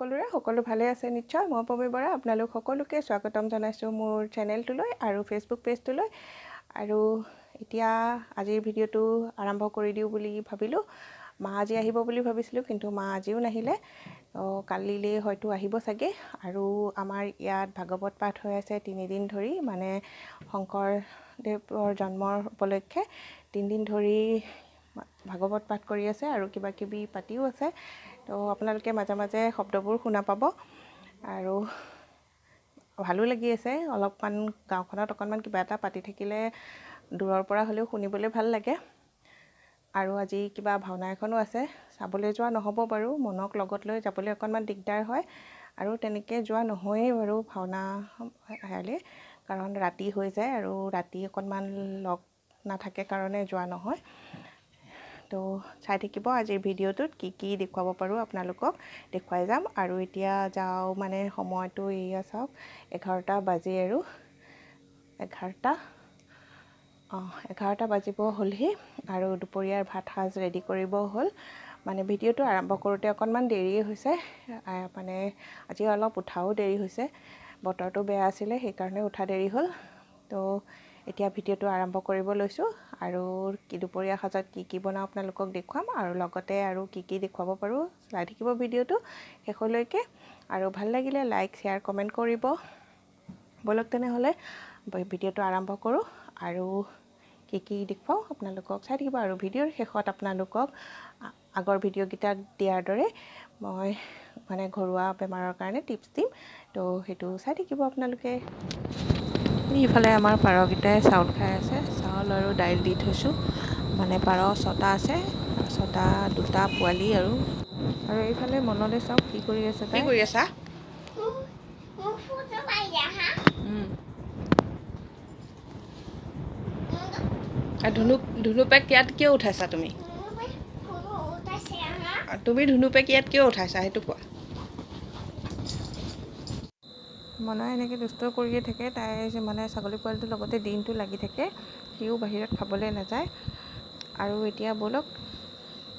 সকলোৰে সকলো ভালে আছে নিশ্চয় মই পমি বৰা আপোনালোক সকলোকে স্বাগতম জনাইছো মোৰ চেনেলটোলৈ আৰু ফেসবুক পেজটোলৈ আৰু এতিয়া আজিৰ ভিডিওটো আৰম্ভ কৰি দিও বুলি ভাবিলো মা আজি আহিব বুলি ভাবিছিলো কিন্তু মা আজিও নাহিলে কালিলৈ হয়তো আহিব চাগে আৰু আমাৰ ইয়াত ভাগৱত পাঠ হৈ আছে 3 দিন ধৰি মানে শংকৰদেৱৰ জন্মৰ উপলক্ষে 3 দিন ধৰি ভাগৱত পাঠ কৰি আছে আৰু কিবা কিবি পাতিও আছে তো আপোনালোকে মাজে মাজে শব্দবোৰ শুনা পাব আৰু ভালো লাগি আছে অলপমান গাঁওখনত অকনমান কিবা এটা পাতি থাকিলে দূৰৰ পৰা হলেও শুনিবলৈ ভাল লাগে আৰু আজি কিবা ভাওনা এখনো আছে চাবলৈ যোৱা নহব বাৰু মনক লগত লৈ যাবলৈ অকনমান দিগদাৰ হয় আৰু তেনেকৈ যোৱা নহয়ে বাৰু ভাওনা হেলে কাৰণ ৰাতি হৈ যায় আৰু ৰাতি অকনমান লগ নাথাকে কাৰণে যোৱা নহয় তো চাই থাকিব আজিৰ ভিডিওটোত কি দেখুৱাব পাৰো আপোনালোকক দেখুৱাই যাম আৰু এতিয়া যাও মানে সময়টো এয়া চাওক 11টা বাজি আৰু 11টা বাজিব হ'লহি আৰু দুপৰীয়াৰ ভাত সাজ ৰেডি কৰিব হ'ল মানে ভিডিওটো আৰম্ভ কৰোতে অকনমান দেৰি হৈছে মানে আজি অলপ উঠাও দেৰি হৈছে বতৰটো বেয়া আছিল সেই কাৰণে উঠা দেৰি হ'ল তো এতিয়া ভিডিওটো আৰম্ভ কৰিব লৈছো আৰু কি দুপৰীয়া সাজত কি বনাও আপোনালোকক দেখুৱাম আৰু লগতে আৰু কি দেখুৱাব পাৰো চাই থাকিব ভিডিওটো শেষলৈকে আৰু ভাল লাগিলে লাইক শেয়াৰ কমেন্ট কৰিব বলক তেনেহলে ভিডিওটো আৰম্ভ কৰো আৰু কি দেখুৱাও আপোনালোকক চাই থাকিব আৰু ভিডিওৰ শেষত আপোনালোকক আগৰ ভিডিও গিটা দিয়াৰ দৰে মই মানে ঘৰুৱা বেমাৰৰ কাৰণে টিপছ দিম তো হেতু চাই থাকিব আপোনালোকে ইফালে আমাৰ পাৰগিটাই চাউল খাই আছে চাউল আৰু দাইল দি থৈছো মানে পাৰ 6টা আছে 6টা 2টা পোৱালি আৰু এইফালে মনলে চাওক কি কৰি আছে তাই কি কৰি আছা ধুনুপেক ইয়াত কিয় উঠাইছা তুমি ধুনুপেক ইয়াত কিয় উঠাইছা হেতু কোৱা মনে এনেকৈ দুষ্ট কৰিয়ে থাকে তাই মানে ছাগলী পোৱালিটোৰ লগতে দিনটো লাগি থাকে সিও বাহিৰত খাবলৈ নাযায় আৰু এতিয়া বলক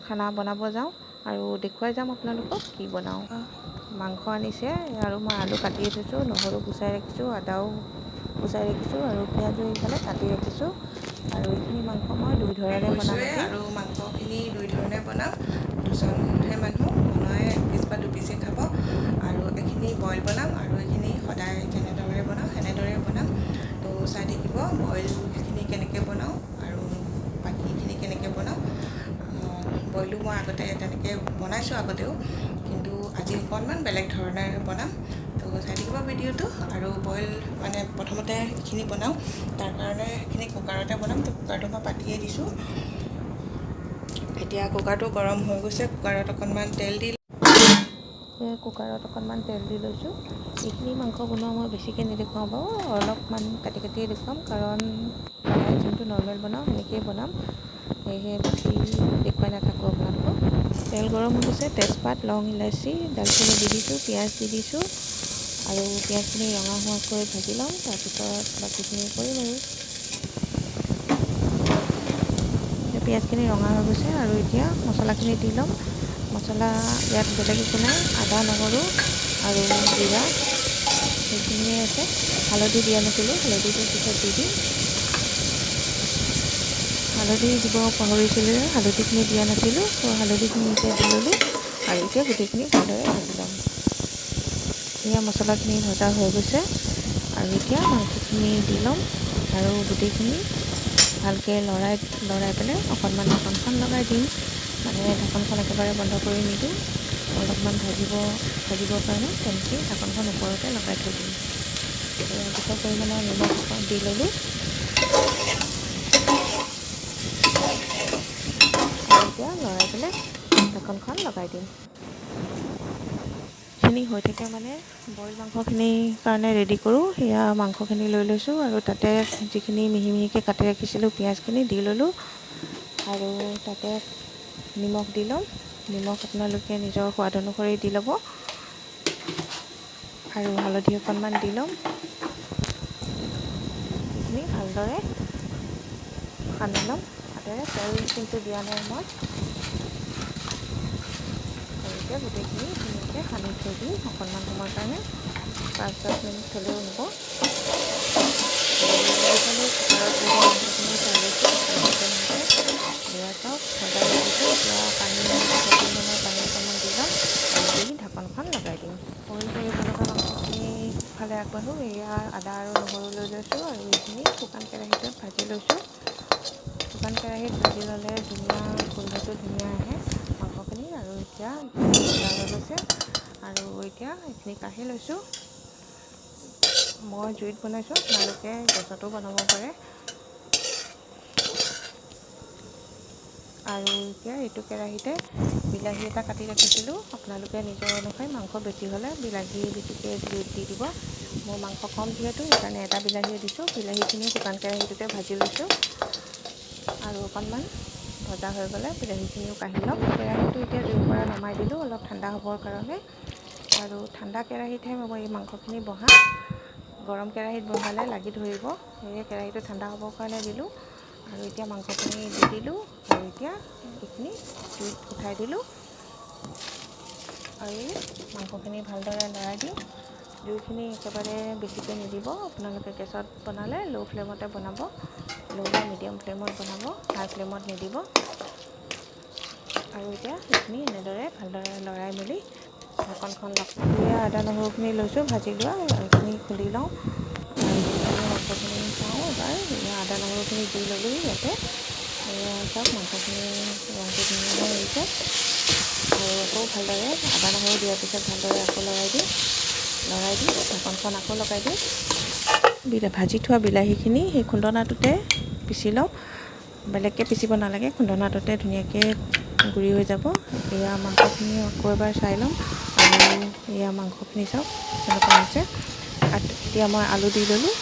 খানা বনাব যাওঁ আৰু দেখুৱাই যাম আপোনালোকক কি বনাওঁ মাংস আনিছে আৰু মই আলু কাটি থৈছো নহৰু গুচাই ৰাখিছো আদাও গুচাই ৰাখিছো আৰু পিয়াজো ইফালে কাটি ৰাখিছো আৰু এইখিনি মাংস মই দুই ধৰণে বনাম আৰু মাংসখিনি দুই ধৰণে বনাম দুজনহে মানুহ মই এক পিচ বা দুপিচে খাব আৰু এখিনি বইল বনাম আৰু এখিনি সদায় যেনেদৰে বনাও সেনেদৰে বনাম তো চাই থাকিব বইলখিনি কেনেকৈ বনাও আৰু বাকিখিনি কেনেকৈ বনাও বইলো মই আগতে তেনেকৈ বনাইছো আগতেও কিন্তু আজি অকনমান বেলেগ ধৰণে বনাম তো চাই থাকিব ভিডিওটো আৰু বইল মানে প্ৰথমতে এখিনি বনাও তাৰ কাৰণে এখিনি কুকাৰতে বনাম তো কুকাৰটো মই পাতিয়ে দিছো এতিয়া কুকাৰটো গৰম হৈ গৈছে কুকাৰত অকনমান তেল দি লৈছো এইখিনি মাংস বনোৱা মই বেছিকৈ নেদেখুৱাও বাৰু অলপমান কাটি দেখুৱাম কাৰণ যোনটো নৰ্মেল বনাওঁ সেনেকৈয়ে বনাম সেয়েহে বেছি দেখুৱাই নাথাকোঁ আপোনালোকক তেল গৰম হৈ গৈছে তেজপাত লং ইলাচি দালচেনি দি দিছোঁ পিঁয়াজ দি দিছোঁ আৰু পিঁয়াজখিনি ৰঙা হোৱাকৈ ভাজি ল'ম তাৰপিছত বাকীখিনি কৰিম আৰু পিঁয়াজখিনি ৰঙা হৈ গৈছে আৰু এতিয়া মছলাখিনি দি ল'ম মছলা ইয়াত বেলেগ একো নাই আদা নহৰু আৰু জিৰা সেইখিনিয়ে আছে হালধি দিয়া নাছিলোঁ হালধিটো পিছত দি দিম হালধি দিব পাহৰিছিলোঁ হালধিখিনি দিয়া নাছিলোঁ তো হালধিখিনি এতিয়া দি ল'লোঁ আৰু এতিয়া গোটেইখিনি ভালদৰে ভাজি ল'ম এয়া মছলাখিনি ভজা হৈ গৈছে আৰু এতিয়া মাংসখিনি দি ল'ম আৰু গোটেইখিনি ভালকৈ লৰাই পেলাই অকণমান ঢাকনখন লগাই দিম মানে ঢাকনখন একেবাৰে বন্ধ কৰি নিদিওঁ অলপমান ভাজিবৰ কাৰণে তেনেকৈ ঢাকনখন ওপৰতে লগাই থৈ দিম যথেষ্ট পৰিমাণৰ নিমখ দি ল'লোঁ আৰু এতিয়া লৰাই পেলাই ঢাকনখন লগাই দিম খিনি হৈ থাকে মানে বইল মাংসখিনিৰ কাৰণে ৰেডি কৰোঁ সেয়া মাংসখিনি লৈ লৈছোঁ আৰু তাতে যিখিনি মিহি মিহিকৈ কাটি ৰাখিছিলোঁ পিঁয়াজখিনি দি ল'লোঁ আৰু তাতে নিমখ দি ল'ম নিমখ আপোনালোকে নিজৰ সোৱাদ অনুসৰি দি ল'ব আৰু হালধি অকণমান দি ল'ম এইখিনি ভালদৰে সানি ল'ম হাতেৰে তেল কিন্তু দিয়া নাই মই আৰু এতিয়া গোটেইখিনি ধুনীয়াকৈ সানি থৈ দিম অকণমান সময়ৰ কাৰণে। 5-10 মিনিট থ'লেও হ'ব। এইফালে কুকাৰত মাংসখিনি চাই লৈছোঁ। এয়া চাওক ভজা হৈ গৈছে। এতিয়া পানী পৰিমাণৰ পানী অকণমান দি ল'ম আৰু দি ঢাকনখন লগাই দিম। বইল কৰিব লগা মাংসখিনি ইফালে আগবাঢ়োঁ। এয়া আদা আৰু নহৰু লৈ লৈছোঁ আৰু এইখিনি শুকান কেৰাহীটোত ভাজি লৈছোঁ। শুকান কেৰাহীত ভাজি ল'লে ধুনীয়া গোন্ধটো ধুনীয়া আহে মাংসখিনি। আৰু এতিয়া ভজা হৈ গৈছে আৰু এতিয়া এইখিনি কাঢ়ি লৈছোঁ। মই জুইত বনাইছোঁ, আপোনালোকে গেছতো বনাব পাৰে। আৰু এতিয়া এইটো কেৰাহীতে বিলাহী এটা কাটি ৰাখিছিলোঁ। আপোনালোকে নিজৰ অনুসৰি মাংস বেছি হ'লে বিলাহী বেছিকৈ জুইত দি দিব। মোৰ মাংস কম যিহেতু সেইকাৰণে এটা বিলাহীয়ে দিছোঁ। বিলাহীখিনি শুকান কেৰাহীটোতে ভাজি লৈছোঁ আৰু অকণমান ভজা হৈ গ'লে বিলাহীখিনিও কাঢ়ি ল'ম। কেৰাহীটো এতিয়া জুইৰ পৰা নমাই দিলোঁ অলপ ঠাণ্ডা হ'বৰ কাৰণে। আৰু ঠাণ্ডা কেৰাহীতহে মই এই মাংসখিনি বহাম। গৰম কেৰাহীত বহালে লাগি ধৰিব। সেয়ে কেৰাহীটো ঠাণ্ডা হ'বৰ কাৰণে দিলোঁ আৰু এতিয়া মাংসখিনি দি দিলোঁ আৰু এতিয়া এইখিনি জুইত উঠাই দিলোঁ আৰু মাংসখিনি ভালদৰে লৰাই দিওঁ। জুইখিনি একেবাৰে বেছিকৈ নিদিব। আপোনালোকে গেছত বনালে ল' ফ্লেমতে বনাব। ল' বা মিডিয়াম ফ্লেমত বনাব, হাই ফ্লেমত নিদিব। আৰু এতিয়া এইখিনি এনেদৰে ভালদৰে লৰাই মেলি ঢাকনখন লগাই আদা নহৰুখিনি লৈছোঁ ভাজি লোৱা। এইখিনি খুলি লওঁ আৰু মাংসখিনি চাওঁ এবাৰ। আদা নহৰুখিনি দি ল'লোঁ ইয়াতে। চাওক মাংসখিনি ৰংটো ধুনীয়া হৈ আহিছে আৰু আকৌ ভালদৰে আদা নহৰু দিয়াৰ পিছত ভালদৰে আকৌ লৰাই দি ঢাকনখন আকৌ লগাই দিওঁ। ভাজি থোৱা বিলাহীখিনি সেই খুন্দনাটোতে পিচি লওঁ। বেলেগকৈ পিচিব নালাগে, খুন্দনাটোতে ধুনীয়াকৈ গুড়ি হৈ যাব। এয়া মাংসখিনি আকৌ এবাৰ চাই ল'ম আৰু এয়া মাংসখিনি চাওক কেনেকুৱা হৈছে। এতিয়া মই আলু দি ল'লোঁ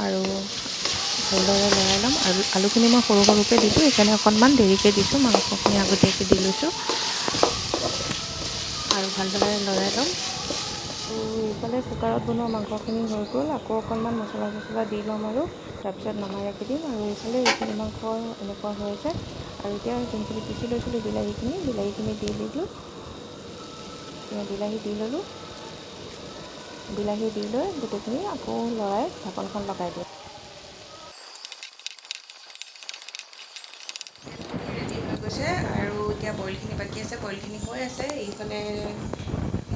আৰু ভালদৰে লৰাই ল'ম। আৰু আলুখিনি মই সৰু সৰুকৈ দিছোঁ, সেইকাৰণে অকণমান দেৰিকৈ দিছোঁ। মাংসখিনি আগতীয়াকৈ দি লৈছোঁ আৰু ভালদৰে লৰাই ল'ম। এইফালে কুকাৰত বনোৱা মাংসখিনি হৈ গ'ল। আকৌ অকণমান মছলা দি ল'ম আৰু তাৰপিছত নমাই ৰাখি দিম। আৰু এইফালে এইখিনি মাংস এনেকুৱা হৈ আছে। আৰু এতিয়া যোনখিনি পিচি লৈছিলোঁ বিলাহীখিনি দি দিলোঁ। বিলাহী দি ল'লোঁ। বিলাহী দি লৈ গোটেইখিনি আকৌ লৰাই ঢাকনখন লগাই দিওঁ। ৰেডি হৈ গৈছে আৰু এতিয়া বইলখিনি বাকী আছে। বইলখিনি হৈ আছে। এইফালে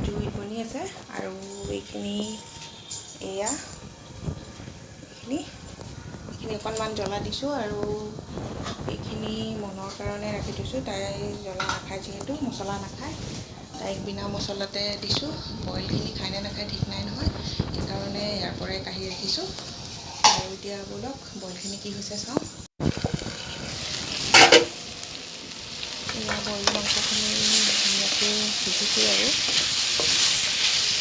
জুইত বনি আছে আৰু এইখিনি এইখিনি অকণমান জ্বলা দিছোঁ আৰু এইখিনি মনৰ কাৰণে ৰাখি থৈছোঁ। তাই জ্বলা নাখায় যিহেতু, মছলা নাখায়। তাইক বিনা মছলাতে দিছোঁ। বইলখিনি খায় নে নাখায় ঠিক নাই নহয়, সেইকাৰণে ইয়াৰ পৰাই কাঢ়ি ৰাখিছোঁ। আৰু এতিয়া ব'লক বইলখিনি কি হৈছে চাওঁ। বইল মাংসখিনি ধুনীয়াকৈ সিজিছোঁ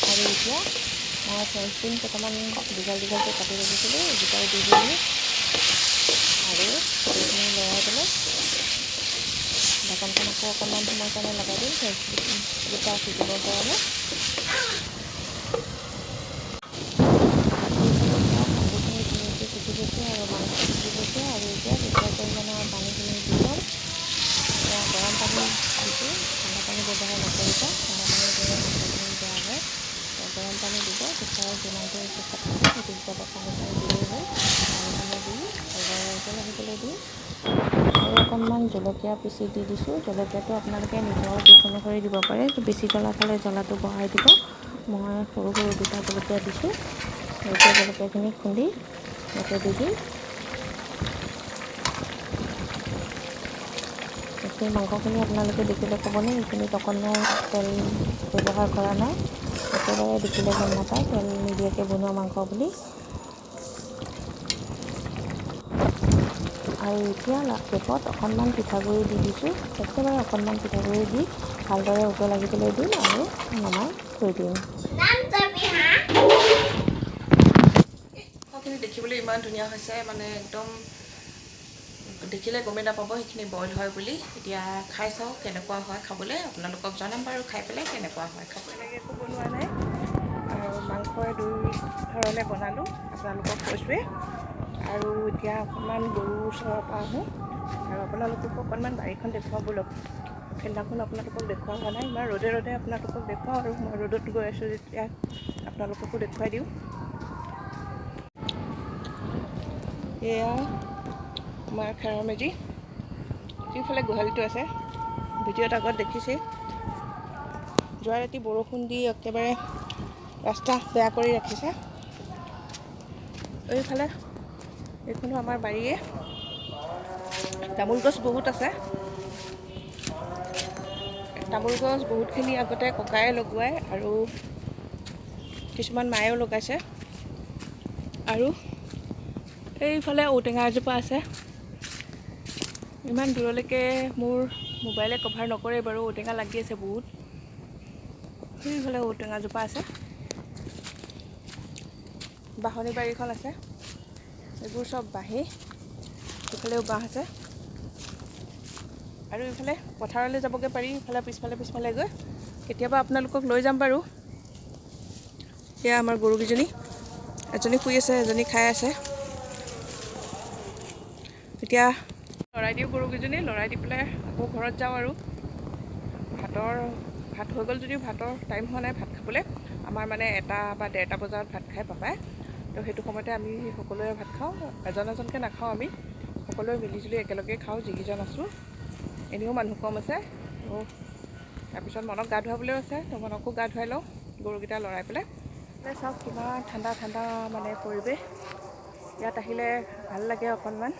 আৰু এতিয়া মই ফ্ৰেঞ্চবিন কেইটামান দীঘলকৈ কাটি ৰাখিছিলোঁ, এইকেইটাও দি দিলোঁ আৰু গোটেইখিনি লৰাই পেলাই ঢাকনখন আকৌ অকণমান সময়ৰ কাৰণে লগাই দিম ফ্ৰেঞ্চবিনকেইটা সিজিবৰ কাৰণে। আলুখিনি ধুনীয়াকৈ সিজি গৈছে আৰু মাংস সিজি গৈছে আৰু এতিয়া জোখৰ পৰিমাণৰ পানীখিনি দি ল'ম। গৰম পানী দিছোঁ, ঠাণ্ডা পানী ব্যৱহাৰ নকৰিব। ঠাণ্ডা পানী দিলে মাংসখিনি বেয়া হয়। গৰম পানী দিব। কুকাৰত যিমানটো জোখত থাকে সেইটো হিচাপত পানীখিনি দিলেই হ'ল। পানীখিনি দি ভালদৰে উতল আহিবলৈ দিম আৰু অকণমান জলকীয়া পিচি দি দিছোঁ। জলকীয়াটো আপোনালোকে নিজৰ জোখ অনুসৰি দিব পাৰে। বেছি জ্বলা খালে জ্বলাটো বঢ়াই দিব। মই সৰু সৰু দুটা জলকীয়া দিছোঁ। এতিয়া জলকীয়াখিনি খুন্দি ইয়াতে দি দিম। এইখিনি মাংসখিনি আপোনালোকে দেখিলে ক'বনে এইখিনিত অকণো তেল ব্যৱহাৰ কৰা নাই। একেবাৰে দেখিলে গম নাপায় তেল নিদিয়াকৈ বনোৱা মাংস বুলি। আৰু এতিয়া শেষত অকণমান পিঠাগুড়ি দি দিছোঁ। একেবাৰে অকণমান পিঠাগুড়ি দি ভালদৰে উতল আহিবলৈ দিম আৰু নমাই থৈ দিম। মাংসখিনি দেখিবলৈ ইমান ধুনীয়া হৈছে, মানে একদম দেখিলে গমেই নাপাব সেইখিনি বইল হয় বুলি। এতিয়া খাই চাওঁ কেনেকুৱা হয় খাবলৈ, আপোনালোকক জনাম বাৰু খাই পেলাই কেনেকুৱা হয় খাবলৈ। এনেকৈ একো বনোৱা নাই আৰু মাংসই 2 ধৰণে বনালোঁ, আপোনালোকক কৈছোঁৱে। আৰু এতিয়া অকণমান গৰুৰ ওচৰৰ পৰা আহোঁ আৰু আপোনালোককো অকণমান বাৰীখন দেখুৱাওঁ ব'লক। সেইদিনাখন আপোনালোকক দেখুওৱা হোৱা নাই, ইমান ৰ'দে ৰ'দে আপোনালোকক দেখুৱাওঁ আৰু মই ৰ'দত গৈ আছোঁ যেতিয়া আপোনালোককো দেখুৱাই দিওঁ। এয়া আমাৰ খেৰৰ মেজি, যিফালে গোহালিটো আছে ভিডিঅ'ত আগত দেখিছেই। যোৱা ৰাতি বৰষুণ দি একেবাৰে ৰাস্তা বেয়া কৰি ৰাখিছে। এইফালে এইখনো আমাৰ বাৰীয়ে, তামোল গছ বহুত আছে। তামোল গছ বহুতখিনি আগতে ককায়ে লগোৱাই আৰু কিছুমান মায়েও লগাইছে। আৰু এইফালে ঔটেঙা এজোপা আছে। ইমান দূৰলৈকে মোৰ মোবাইলে কভাৰ নকৰে বাৰু, ঔটেঙা লাগি আছে বহুত। সেইফালে ঔটেঙাজোপা আছে, বাঁহনি বাৰীখন আছে, এইবোৰ চব বাঁহেই। ইফালেও বাঁহ আছে আৰু ইফালে পথাৰলৈ যাবগৈ পাৰি, ইফালে পিছফালে গৈ কেতিয়াবা আপোনালোকক লৈ যাম বাৰু। এয়া আমাৰ গৰুকেইজনী, এজনী শুই আছে, এজনী খাই আছে। এতিয়া লৰাই দিওঁ গৰুকেইজনী, লৰাই দি পেলাই আকৌ ঘৰত যাওঁ আৰু। ভাত হৈ গ'ল যদিও ভাতৰ টাইম হোৱা নাই ভাত খাবলৈ। আমাৰ মানে 1টা বা 1:30 বজাত ভাত খাই পাপাই, তো সেইটো সময়তে আমি সকলোৱে ভাত খাওঁ। এজন এজনকৈ নাখাওঁ, আমি সকলোৱে মিলিজুলি একেলগে খাওঁ যিকেইজন আছোঁ। এনেও মানুহ কম আছে। তো তাৰপিছত মনক গা ধুৱাবলৈও আছে, তো মনকো গা ধুৱাই লওঁ গৰুকেইটা লৰাই পেলাই। চাওক কিমান ঠাণ্ডা ঠাণ্ডা মানে পৰিৱেশ। ইয়াত আহিলে ভাল লাগে, অকণমান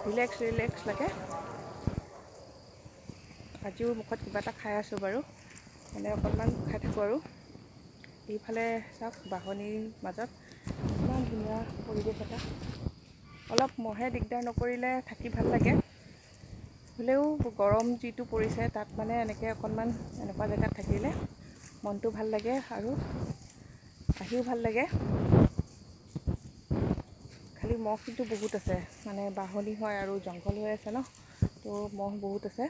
ৰিলেক্স লাগে। আজিও মুখত কিবা এটা খাই আছোঁ বাৰু, মানে অকণমান খাই থাকোঁ আৰু। এইফালে চাওক বাঁহনিৰ মাজত ইমান ধুনীয়া পৰিৱেশ এটা। অলপ মহে দিগদাৰ নকৰিলে থাকি ভাল লাগে, হ'লেও গৰম যিটো পৰিছে তাত মানে এনেকৈ অকণমান এনেকুৱা জেগাত থাকিলে মনটো ভাল লাগে আৰু আহিও ভাল লাগে। খালি মহ কিন্তু বহুত আছে, মানে বাঁহনি হয় আৰু জংঘল হৈ আছে ন, তো মহ বহুত আছে।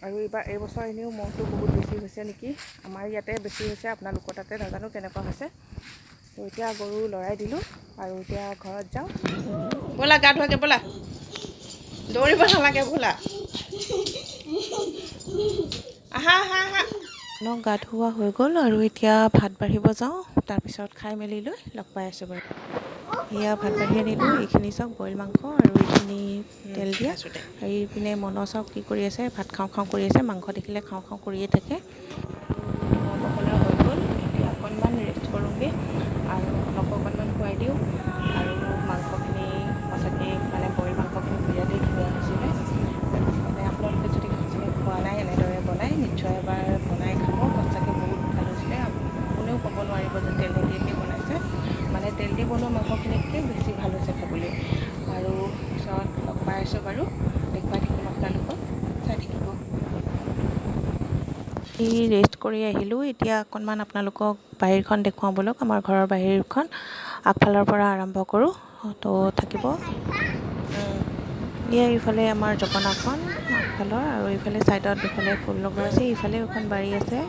আৰু এইবছৰ এনেও মহটো বহুত বেছি হৈছে নেকি, আমাৰ ইয়াতে বেছি হৈছে, আপোনালোকৰ তাতে নাজানো কেনেকুৱা হৈছে। তো এতিয়া গৰু লৰাই দিলোঁ আৰু এতিয়া ঘৰত যাওঁ। ব'লা গা ধোৱাকৈ ব'লা, দৌৰিব নালাগে ব'লা, আহা। গা ধোৱা হৈ গ'ল আৰু এতিয়া ভাত বাঢ়িব যাওঁ, তাৰপিছত খাই মেলি লৈ লগ পাই আছোঁ বাৰু। এয়া ভাত বাঢ়ি আনিলোঁ, এইখিনি চাওক বইল মাংস আৰু এইখিনি তেল দিয়া। এইপিনে মনৰ চাওক কি কৰি আছে, ভাত খাওঁ কৰি আছে, মাংস দেখিলে খাওঁ কৰিয়ে থাকে। আৰু বনাই হৈ গ'ল, এতিয়া অকণমান ৰেষ্ট কৰোঁগৈ আৰু মনকো অকণমান খুৱাই দিওঁ। আৰু মাংসখিনি সঁচাকৈ মানে বইল মাংসখিনি বিৰাটেই ধুনীয়া হৈছিলে। মানে আপোনালোকে যদি খোৱা নাই এনেদৰে বনাই, নিশ্চয় এবাৰ বনাই খাব, সঁচাকৈ বহুত ভাল হৈছিলে। কোনেও ক'ব নোৱাৰিব যে তেল নিদিয়াকৈ বনাইছে, মানে তেল দি বনোৱা মাংসখিনিতকৈ বেছি ভাল হৈছে খাবলৈ। আৰু পিছত লগ পাই আছোঁ বাৰু, দেখুৱাই থাকিম আপোনালোকক, চাই থাকিব। ৰেষ্ট কৰি আহিলোঁ, এতিয়া অকণমান আপোনালোকক বাহিৰখন দেখুৱাওঁ ব'লক। আমাৰ ঘৰৰ বাহিৰখন আগফালৰ পৰা আৰম্ভ কৰোঁ, তো থাকিব। এয়া ইফালে আমাৰ জপনাখন আগফালৰ, আৰু ইফালে ছাইডত দুফালে ফুল লগোৱা আছে। ইফালে এখন বাৰী আছে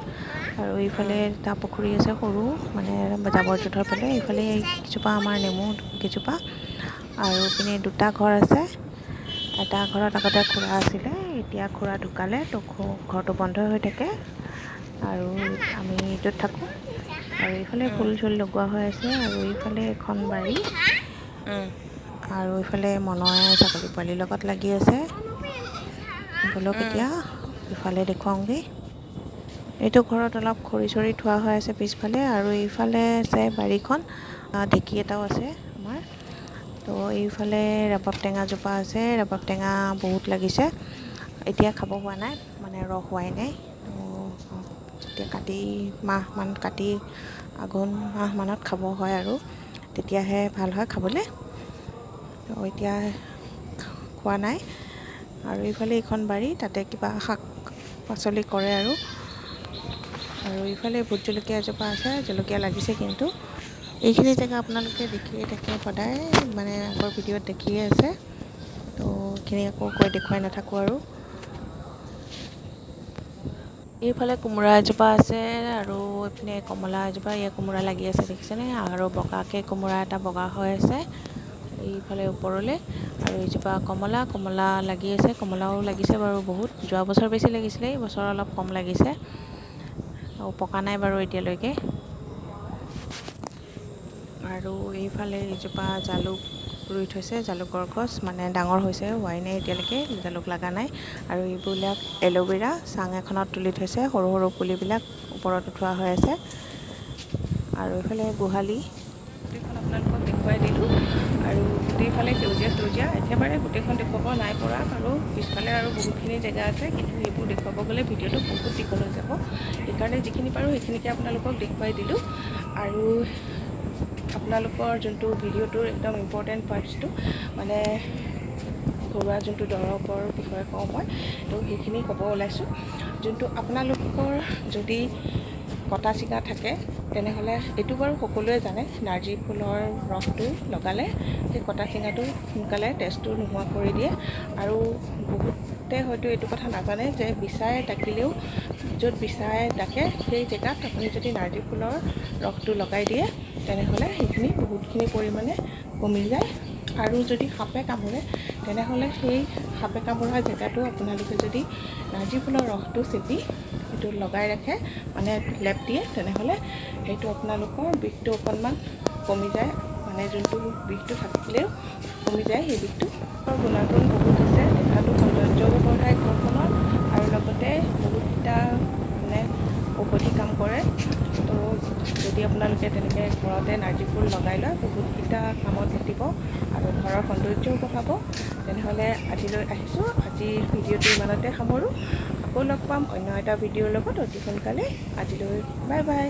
আৰু ইফালে এটা পুখুৰী আছে সৰু, মানে জাবৰ জোঁথৰ পেলাই। ইফালে কেইজোপা আমাৰ নেমু কেইজোপা, আৰু পিনে 2টা ঘৰ আছে। এটা ঘৰত আগতে খুৰা আছিলে, এতিয়া খুৰা ঢুকালে, তো ঘৰটো বন্ধ হৈ থাকে আৰু আমি এইটোত থাকোঁ। আৰু এইফালে ফুল চুল লগোৱা হৈ আছে, আৰু এইফালে এখন বাৰী, আৰু এইফালে মনয়ে ছাগলী পোৱালিৰ লগত লাগি আছে। ব'লক এতিয়া ইফালে দেখুৱাওঁগৈ। এইটো ঘৰত অলপ খৰি চৰি থোৱা হৈ আছে পিছফালে, আৰু এইফালে আছে বাৰীখন, ঢেঁকী এটাও আছে আমাৰ। তো এইফালে ৰবাব টেঙা জোপা আছে, ৰবাব টেঙা বহুত লাগিছে। এতিয়া খাব হোৱা নাই, মানে ৰস হোৱাই নাই। তো যেতিয়া কাতি আঘোণ মাহমানত খাব হয় আৰু তেতিয়াহে ভাল হয় খাবলৈ। তো এতিয়া খোৱা নাই। আৰু এইফালে এইখন বাৰী, তাতে কিবা শাক পাচলি কৰে আৰু এইফালে ভোট জলকীয়া এজোপা আছে, জলকীয়া লাগিছে কিন্তু। এইখিনি জেগা আপোনালোকে দেখিয়ে থাকে সদায়, মানে আগৰ ভিডিঅ'ত দেখিয়ে আছে, তো এইখিনি আকৌ দেখুৱাই নাথাকোঁ আৰু। এইফালে কোমোৰা এজোপা আছে, আৰু এইপিনে কমলা এজোপা, কোমোৰা লাগি আছে দেখিছেনে, আৰু বগাকৈ কোমোৰা এটা বগা হৈ আছে। এইফালে ওপৰলৈ। আৰু এইজোপা কমলা লাগি আছে, কমলাও লাগিছে বাৰু বহুত। যোৱা বছৰ বেছি লাগিছিলে, এই বছৰ অলপ কম লাগিছে আৰু পকা নাই বাৰু এতিয়ালৈকে। আৰু এইফালে এইজোপা জালুক ৰুই থৈছে, জালুকৰ গছ মানে ডাঙৰ হৈছে, হোৱাই নাই এতিয়ালৈকে, জালুক লগা নাই। আৰু এইবিলাক এল'ভেৰা চাং এখনত তুলি থৈছে, সৰু সৰু পুলিবিলাক ওপৰত উঠোৱা হৈ আছে। আৰু এইফালে গোহালি, গোটেইখন আপোনালোকক দেখুৱাই দিলোঁ। আৰু গোটেইফালে সেউজীয়া একেবাৰে গোটেইখন দেখুৱাব নাই পৰা, আৰু পিছফালে আৰু বহুতখিনি জেগা আছে, কিন্তু সেইবোৰ দেখুৱাব গ'লে ভিডিঅ'টো বহুত দীঘল হৈ যাব। সেইকাৰণে যিখিনি পাৰোঁ সেইখিনিকে আপোনালোকক দেখুৱাই দিলোঁ। আৰু আপোনালোকৰ যোনটো ভিডিঅ'টোৰ একদম ইম্পৰ্টেণ্ট পাৰ্টছটো মানে ঘৰুৱা যোনটো দৰৱৰ বিষয়ে কওঁ মই, তো সেইখিনি ক'ব ওলাইছোঁ। যোনটো আপোনালোকৰ যদি কটা চিঙা থাকে তেনেহ'লে এইটো বাৰু সকলোৱে জানে, নাৰ্জী ফুলৰ ৰসটো লগালে সেই কটা চিঙাটো সোনকালে তেজটো নোহোৱা কৰি দিয়ে। আৰু বহুতে হয়তো এইটো কথা নাজানে যে বিচাই ডাকিলেও, য'ত বিচাই ডাকে সেই জেগাত আপুনি যদি নাৰ্জী ফুলৰ ৰসটো লগাই দিয়ে তেনেহ'লে সেইখিনি বহুতখিনি পৰিমাণে কমি যায়। আৰু যদি সাপে কামোৰে তেনেহ'লে সেই সাপে কামোৰা জেগাটো আপোনালোকে যদি নাৰ্জী ফুলৰ ৰসটো চেপি সেইটো লগাই ৰাখে, মানে লেপ দিয়ে, তেনেহ'লে সেইটো আপোনালোকৰ বিষটো অকণমান কমি যায়। মানে যোনটো বিষটো থাকিলেও কমি যায়, সেই বিষটো গুণাগুণ বহুত আছে। দেখাটো সৌন্দৰ্যও বঢ়ায় ঘৰখনৰ, আৰু লগতে বহুতকেইটা মানে ঔষধি কাম কৰে। তো যদি আপোনালোকে তেনেকৈ ঘৰতে নাৰ্জী ফুল লগাই লয়, বহুতকেইটা কামত দিব আৰু ঘৰৰ সৌন্দৰ্যও বঢ়াব। তেনেহ'লে আজিলৈ আহিছোঁ, আজিৰ ভিডিঅ'টো ইমানতে সামৰোঁ। আকৌ লগ পাম অন্য এটা ভিডিঅ'ৰ লগত অতি সোনকালে। আজিলৈ বাই বাই।